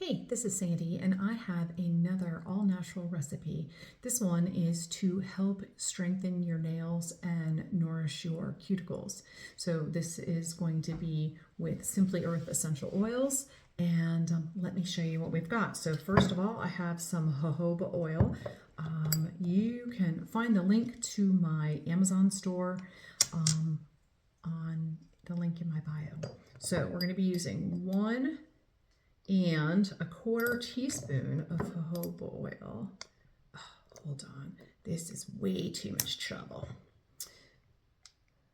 Hey, this is Sandy, and I have another all-natural recipe. This one is to help strengthen your nails and nourish your cuticles. So this is going to be with Simply Earth essential oils, and let me show you what we've got. So first of all, I have some jojoba oil. You can find the link to my Amazon store on the link in my bio. So we're going to be using 1 1/4 teaspoon of jojoba oil. Oh, hold on, this is way too much trouble.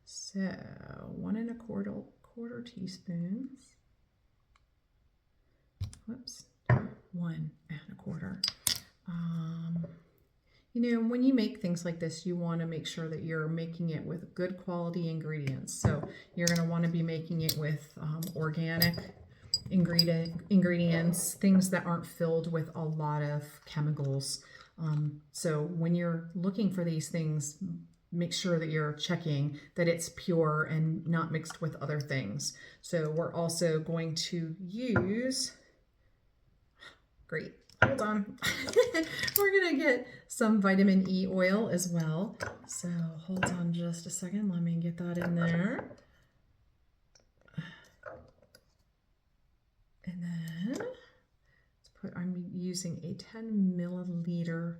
So 1 1/4 teaspoons. Whoops, 1 1/4. When you make things like this, you want to make sure that you're making it with good quality ingredients. So you're going to want to be making it with organic ingredients, things that aren't filled with a lot of chemicals. So when you're looking for these things, make sure that you're checking that it's pure and not mixed with other things. So we're also going to use, great, hold on. We're gonna get some vitamin E oil as well. So hold on just a second, let me get that in there. And then I'm using a 10 milliliter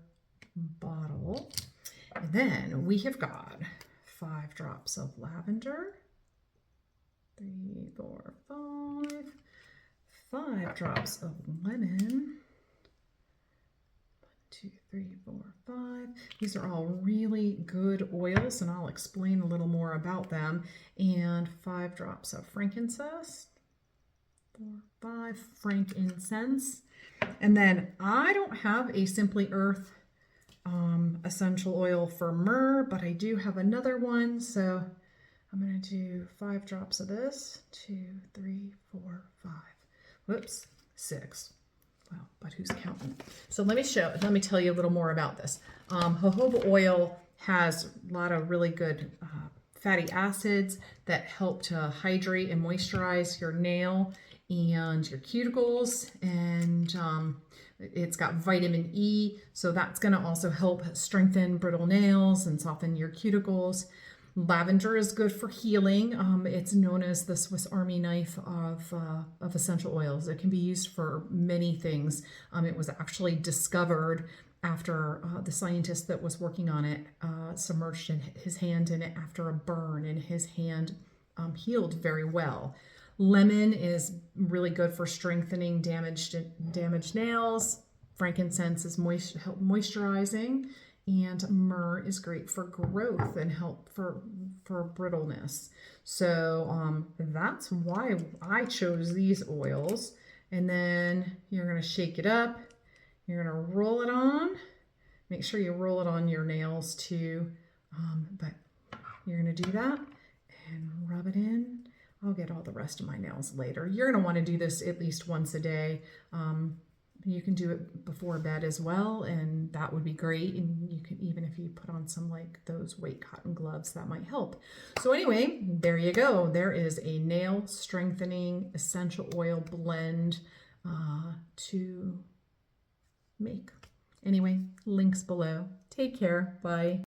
bottle. And then we have got 5 drops of lavender, 3, 4, 5 drops of lemon, 1, 2, 3, 4, 5. These are all really good oils, and I'll explain a little more about them. And 5 drops of frankincense. 4, 5 frankincense. And then I don't have a Simply Earth essential oil for myrrh, but I do have another one. So I'm going to do 5 drops of this. 2, 3, 4, 5. Whoops, 6. Well, but who's counting? So let me tell you a little more about this. Jojoba oil has a lot of really good fatty acids that help to hydrate and moisturize your nail and your cuticles, and it's got vitamin E, so that's going to also help strengthen brittle nails and soften your cuticles. Lavender is good for healing. It's known as the Swiss Army knife of essential oils. It can be used for many things. It was actually discovered after the scientist that was working on it submerged his hand in it after a burn, and his hand healed very well. Lemon is really good for strengthening damaged nails. Frankincense is help moisturizing, and myrrh is great for growth and help for brittleness. So that's why I chose these oils. And then you're going to shake it up. You're going to roll it on. Make sure you roll it on your nails too. But you're going to do that and rub it in. I'll get all the rest of my nails later. You're going to want to do this at least once a day. You can do it before bed as well, and that would be great. And you can, even if you put on some like those weight cotton gloves, that might help. So anyway, there you go. There is a nail strengthening essential oil blend to make. Anyway, links below. Take care. Bye.